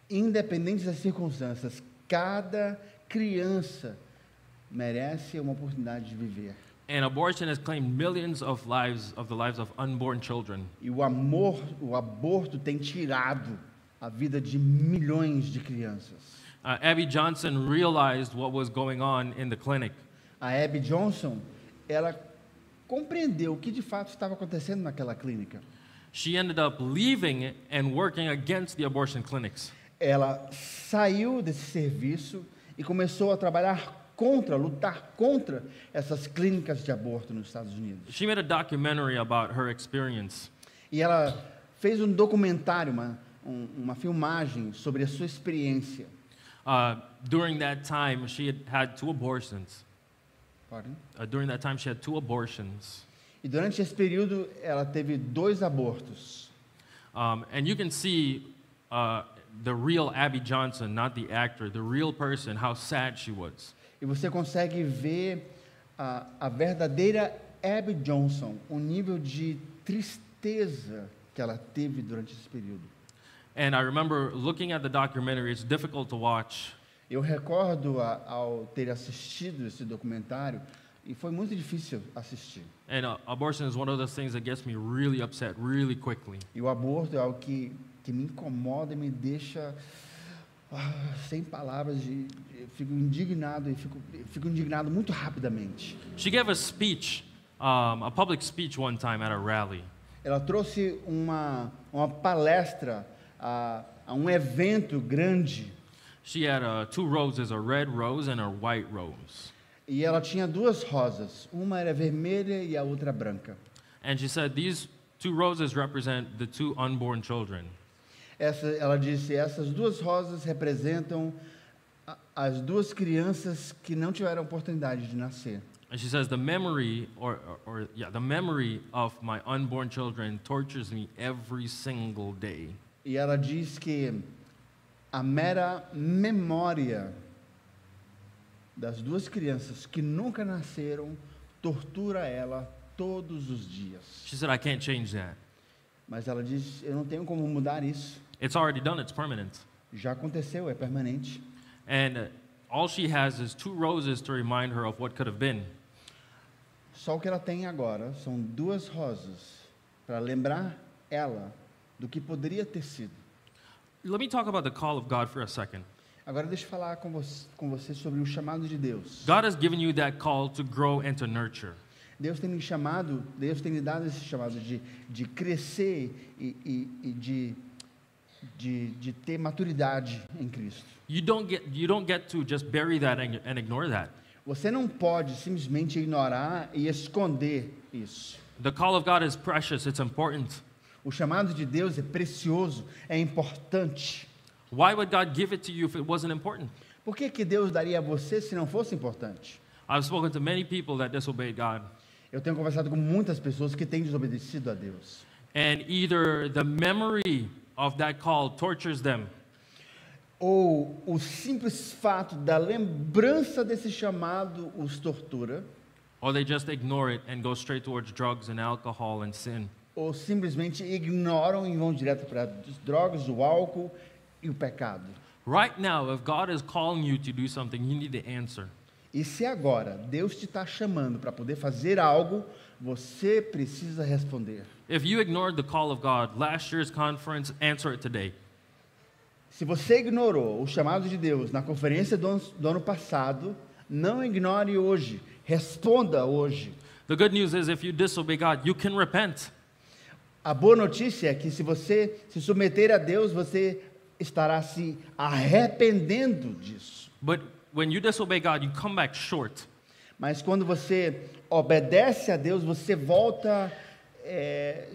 Independente das circunstâncias, cada criança merece uma oportunidade de viver. And abortion has claimed millions of the lives of unborn children. E o aborto tem tirado a vida de milhões de crianças. Abby Johnson realized what was going on in the clinic. A Abby Johnson, ela compreendeu o que de fato estava acontecendo naquela clínica. She ended up leaving and working against the abortion clinics. Ela saiu desse serviço e começou a lutar contra essas clínicas de aborto nos Estados Unidos. She made a documentary about her experience. E ela fez um documentário, uma filmagem sobre a sua experiência. During that time, she had 2 abortions. Pardon? During that time, she had 2 abortions. E durante esse período, ela teve 2 abortos. And you can see the real Abby Johnson, not the actor, the real person, how sad she was. E você consegue ver a verdadeira Abby Johnson, o nível de tristeza que ela teve durante esse período. And I remember looking at the documentary, it's difficult to watch. Eu recordo ao ter assistido esse documentário, e foi muito difícil assistir. And abortion is one of those things that gets me really upset really quickly. E o aborto é algo que me incomoda e me deixa sem palavras, eu fico indignado e fico indignado muito rapidamente. She gave a speech, a public speech one time at a rally. Ela trouxe uma palestra a um evento grande. She had 2 roses, a red rose and a white rose. E ela tinha 2 rosas, uma era vermelha e a outra branca. And she said these 2 roses represent the 2 unborn children. Ela disse, essas 2 rosas representam as 2 crianças que não tiveram oportunidade de nascer. And she says the memory the memory of my unborn children tortures me every single day. E ela diz que a mera memória das 2 crianças que nunca nasceram tortura ela todos os dias. She said I can't change that. Mas ela diz, eu não tenho como mudar isso. It's already done, it's permanent. Já aconteceu, é permanente. And all she has is 2 roses to remind her of what could have been. Só o que ela tem agora são 2 rosas para lembrar ela do que poderia ter sido. Let me talk about the call of God for a second. Agora deixa eu falar com você sobre o chamado de Deus. God has given you that call to grow and to nurture. Deus tem lhe dado esse chamado de crescer e de ter maturidade em Cristo. You don't get to just bury that and ignore that. Você não pode simplesmente ignorar e esconder isso. The call of God is precious, it's important. O chamado de Deus é precioso, é importante. Why would God give it to you if it wasn't important? Por que Deus daria a você se não fosse importante? I've spoken to many people that disobeyed God. Eu tenho conversado com muitas pessoas que têm desobedecido a Deus. And either the memory of that call tortures them, Ou o simples fato da lembrança desse chamado os tortura, or they just ignore it and go straight towards drugs and alcohol and sin. ou simplesmente ignoram e vão direto para as drogas, o álcool e o pecado. Right now, if God is calling you to do something, you need to answer. E se agora Deus te está chamando para poder fazer algo, você precisa responder. If you ignored the call of God, last year's conference, answer it today. Se você ignorou o chamado de Deus na conferência do ano passado, não ignore hoje, responda hoje. The good news is if you disobey God, you can repent. A boa notícia é que se você se submeter a Deus, você estará se arrependendo disso. But when you disobey God, you come back short. Mas quando você obedece a Deus, você volta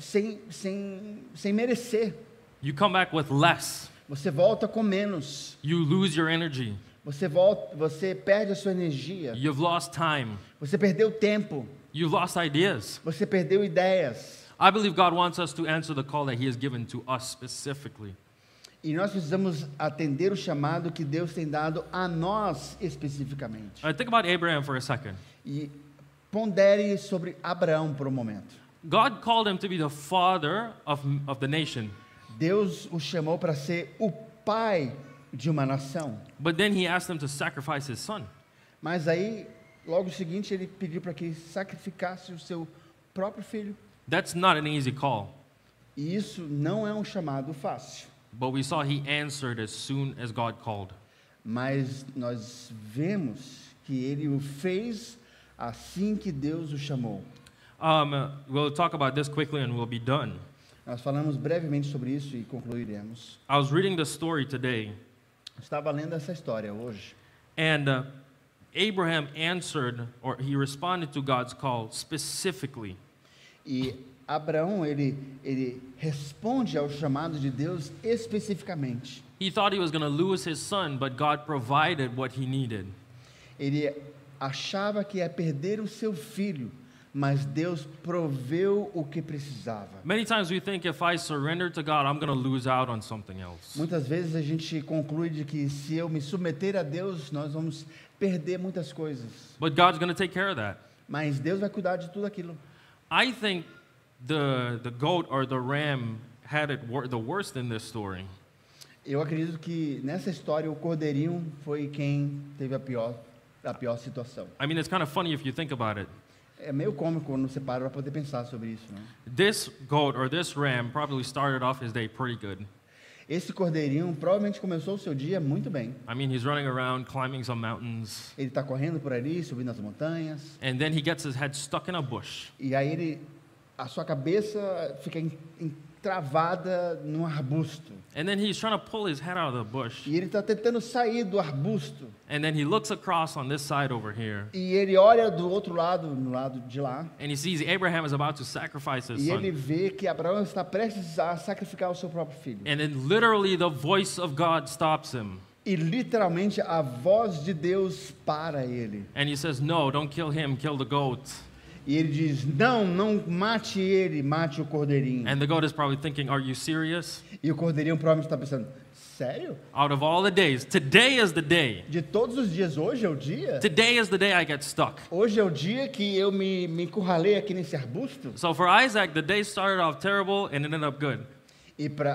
sem merecer. You come back with less. Você volta com menos. You lose your energy. Você perde a sua energia. You've lost time. Você perdeu tempo. You've lost ideas. Você perdeu ideias. I believe God wants us to answer the call that He has given to us specifically. E nós precisamos atender o chamado que Deus tem dado a nós especificamente. Think about Abraham for a second. E pondere sobre Abraão por um momento. God called him to be the father of the nation. Deus o chamou para ser o pai de uma nação. But then He asked him to sacrifice his son. Mas aí, logo o seguinte, ele pediu para que sacrificasse o seu próprio filho. That's not an easy call. E isso não é um chamado fácil. But we saw he answered as soon as God called. Mas nós vemos que ele o fez assim que Deus o chamou. We'll talk about this quickly and we'll be done. Nós falamos brevemente sobre isso e concluiremos. I was reading the story today, Estava lendo essa história hoje. and Abraham answered, or he responded to God's call specifically. E Abraão, ele responde ao chamado de Deus especificamente. He thought he was going to lose his son, but God provided what he needed. Ele achava que ia perder o seu filho, mas Deus proveu o que precisava. Many times we think if I surrender to God, I'm going to lose out on something else. Muitas vezes a gente conclui de que se eu me submeter a Deus, nós vamos perder muitas coisas. But God's going to take care of that. Mas Deus vai cuidar de tudo aquilo. I think the goat or the ram had it the worst in this story. Eu acredito que nessa história o cordeirinho foi quem teve a pior situação. I mean, it's kind of funny if you think about it. É meio cômico quando você para para poder pensar sobre isso, né? This goat or this ram probably started off his day pretty good. Esse cordeirinho provavelmente começou o seu dia muito bem. I mean, he's running around, climbing some mountains, Ele está correndo por ali, subindo as montanhas, and then he gets his head stuck in a bush. e aí a sua cabeça fica travada num arbusto. And then he's trying to pull his head out of the bush. E ele está tentando sair do arbusto. And then he looks across on this side over here, E ele olha do outro lado, no lado de lá, and he sees Abraham is about to sacrifice his e ele son. vê que Abraão está prestes a sacrificar o seu próprio filho. And then literally the voice of God stops him. E literalmente a voz de Deus para ele. And he says, "No, don't kill him, kill the goat." E ele diz: não mate ele, mate o cordeirinho. And the goat is probably thinking, "Are you serious? E o cordeirinho provavelmente está pensando: sério? Out of all the days, today is the day. De todos os dias, hoje é o dia? Today is the day I get stuck." Hoje é o dia que eu me encurralei aqui nesse arbusto? So for Isaac, the day started off terrible and it ended up good.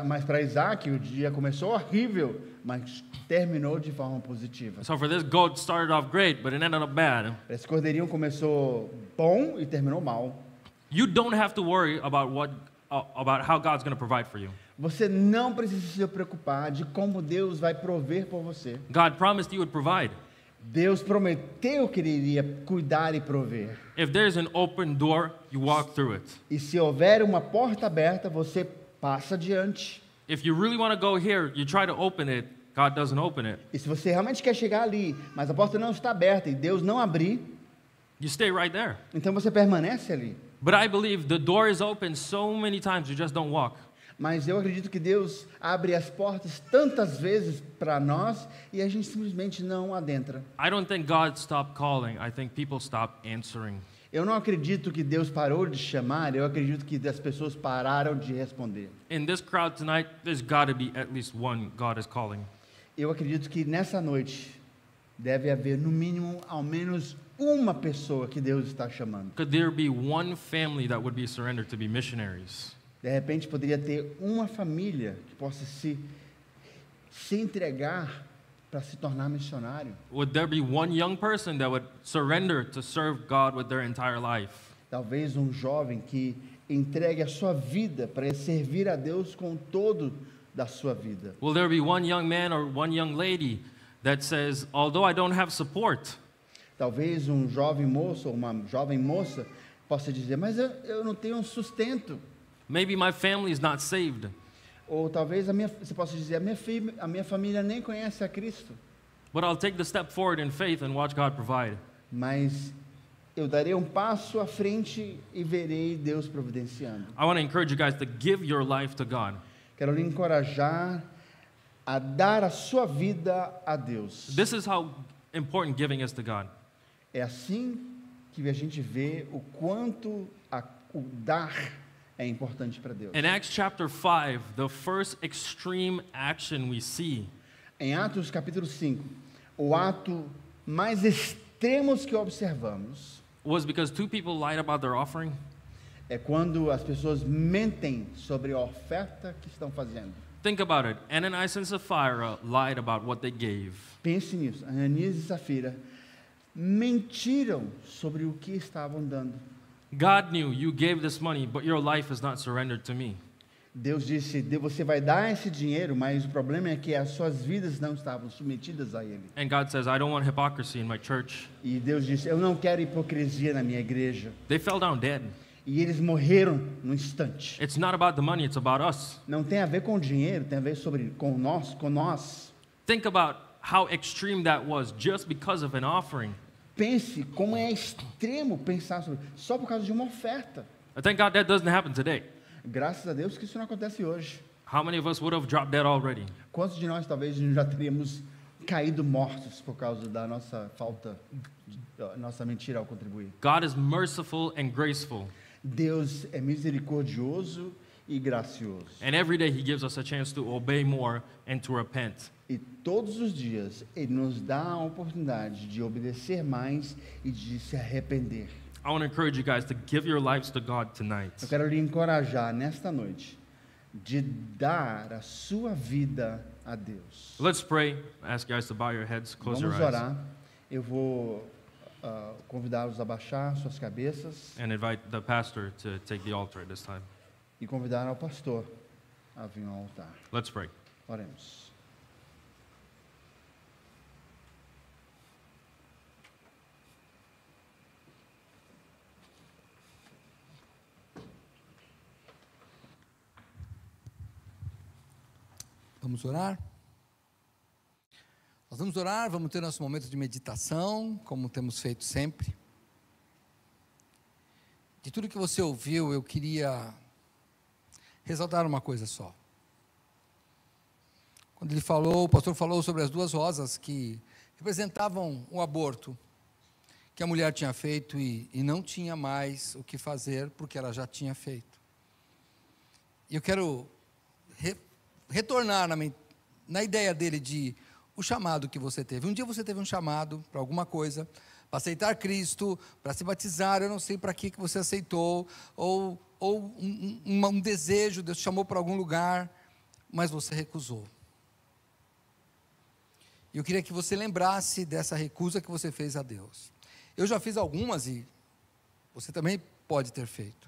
Mas para Isaac, o dia começou horrível, mas terminou de forma positiva. So for this goat, started off great, but it ended up bad. Esse cordeirinho começou bom e terminou mal. You don't have to worry about how God's going to provide for you. Você não precisa se preocupar de como Deus vai prover por você. God promised He would provide. Deus prometeu que Ele iria cuidar e prover. If there's an open door, you walk through it. E se houver uma porta aberta, você passa adiante. If you really want to go here, you try to open it, God doesn't open it. E se você realmente quer chegar ali, mas a porta não está aberta e Deus não abrir, You stay right there. então você permanece ali. But I believe the door is open so many times, you just don't walk. Mas eu acredito que Deus abre as portas tantas vezes para nós e a gente simplesmente não adentra. I don't think God stopped calling. I think people stopped answering. Eu não acredito que Deus parou de chamar, eu acredito que as pessoas pararam de responder. In this crowd tonight, there's got to be at least one God is calling. Eu acredito que nessa noite deve haver no mínimo ao menos uma pessoa que Deus está chamando. Could there be one family that would be surrendered to be missionaries? De repente poderia ter uma família que possa se entregar para se tornar missionário. Would there be one young person that would surrender to serve God with their entire life? Talvez um jovem que entregue a sua vida para servir a Deus com todo da sua vida. Will there be one young man or one young lady that says, although I don't have support, Talvez um jovem moço ou uma jovem moça possa dizer, mas eu não tenho um sustento. maybe my family is not saved, Ou talvez você possa dizer, a minha família nem conhece a Cristo, but I'll take the step forward in faith and watch God provide. mas eu darei um passo à frente e verei Deus providenciando. I want to encourage you guys to give your life to God. Quero lhe encorajar a dar a sua vida a Deus. This is how important giving is to God. É assim que a gente vê o quanto o dar é importante para Deus. In Acts chapter 5, the first extreme action we see Em Atos capítulo 5, o ato mais extremo que observamos was because two people lied about their offering. é quando as pessoas mentem sobre a oferta que estão fazendo. Think about it. Ananias and Sapphira lied about what they gave. Pense nisso. Ananias e Safira mentiram sobre o que estavam dando. God knew you gave this money, but your life is not surrendered to me. Deus disse, você vai dar esse dinheiro, mas o problema é que as suas vidas não estavam submetidas a Ele. And God says, I don't want hypocrisy in my church. E Deus disse, eu não quero hipocrisia na minha igreja. They fell down dead. E eles morreram no instante. It's not about the money, it's about us. Não tem a ver com o dinheiro, tem a ver com nós. Think about how extreme that was just because of an offering. Pense como é extremo pensar sobre só por causa de uma oferta. Thank God that doesn't happen today. Graças a Deus que isso não acontece hoje. How many of us would have dropped dead already? Quantos de nós talvez já teríamos caído mortos por causa da nossa falta, da nossa mentira ao contribuir? God is merciful and graceful. Deus é misericordioso e gracioso. And every day He gives us a chance to obey more and to repent. E todos os dias Ele nos dá a oportunidade de obedecer mais e de se arrepender. I want to encourage you guys to give your lives to God tonight. Eu quero lhe encorajar nesta noite de dar a sua vida a Deus. Let's pray. I ask you guys to bow your heads, close your Vamos eyes, orar. Eu vou convidá-los a baixar suas cabeças and invite the pastor to take the altar at this time. e convidar ao pastor a vir ao altar. Let's pray. Oremos. Vamos orar? Nós vamos orar, vamos ter nosso momento de meditação, como temos feito sempre. De tudo que você ouviu, eu queria ressaltar uma coisa só. Quando o pastor falou sobre as duas rosas que representavam o aborto que a mulher tinha feito e não tinha mais o que fazer porque ela já tinha feito. E eu quero retornar na ideia dele de o chamado que você teve. Um dia você teve um chamado para alguma coisa, para aceitar Cristo, para se batizar, eu não sei para que você aceitou, ou um desejo, Deus te chamou para algum lugar, mas você recusou. E eu queria que você lembrasse dessa recusa que você fez a Deus. Eu já fiz algumas e você também pode ter feito.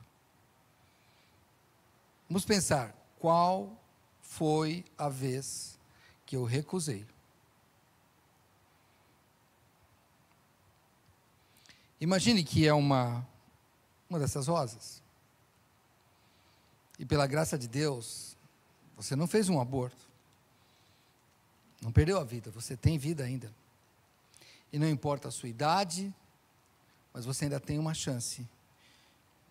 Vamos pensar, qual foi a vez que eu recusei? Imagine que é uma dessas rosas. E pela graça de Deus, você não fez um aborto. Não perdeu a vida, você tem vida ainda. E não importa a sua idade, mas você ainda tem uma chance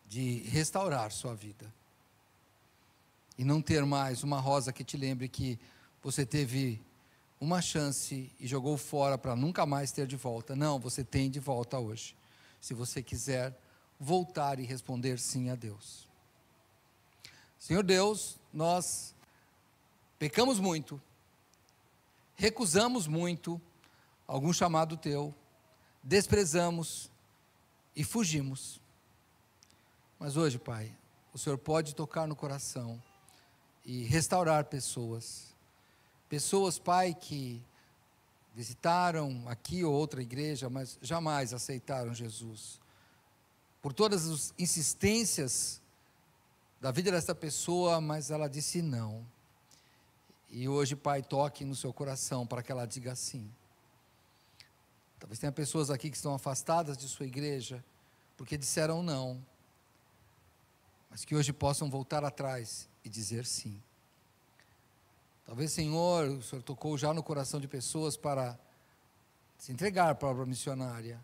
de restaurar sua vida. E não ter mais uma rosa que te lembre que você teve uma chance e jogou fora para nunca mais ter de volta. Não, você tem de volta hoje. Se você quiser voltar e responder sim a Deus. Senhor Deus, nós pecamos muito, recusamos muito algum chamado teu, desprezamos e fugimos. Mas hoje, Pai, o Senhor pode tocar no coração e restaurar pessoas. Pessoas, Pai, que visitaram aqui ou outra igreja, mas jamais aceitaram Jesus. Por todas as insistências da vida dessa pessoa, mas ela disse não. E hoje, Pai, toque no seu coração para que ela diga sim. Talvez tenha pessoas aqui que estão afastadas de sua igreja, porque disseram não, mas que hoje possam voltar atrás e dizer sim. Talvez, Senhor, o Senhor tocou já no coração de pessoas para se entregar para a obra missionária.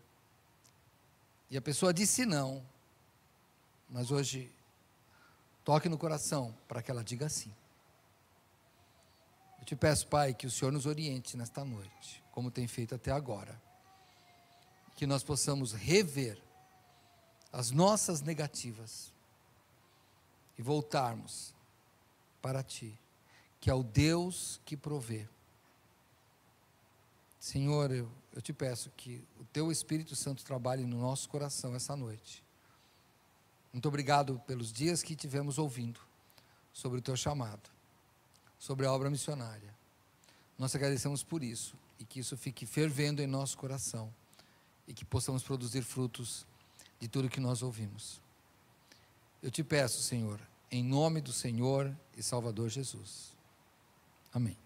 E a pessoa disse não, mas hoje, toque no coração para que ela diga sim. Eu te peço, Pai, que o Senhor nos oriente nesta noite, como tem feito até agora. Que nós possamos rever as nossas negativas e voltarmos para Ti, que é o Deus que provê. Senhor, eu te peço que o Teu Espírito Santo trabalhe no nosso coração essa noite. Muito obrigado pelos dias que tivemos ouvindo sobre o Teu chamado, sobre a obra missionária. Nós agradecemos por isso e que isso fique fervendo em nosso coração e que possamos produzir frutos de tudo que nós ouvimos. Eu te peço, Senhor, em nome do Senhor e Salvador Jesus. Amém.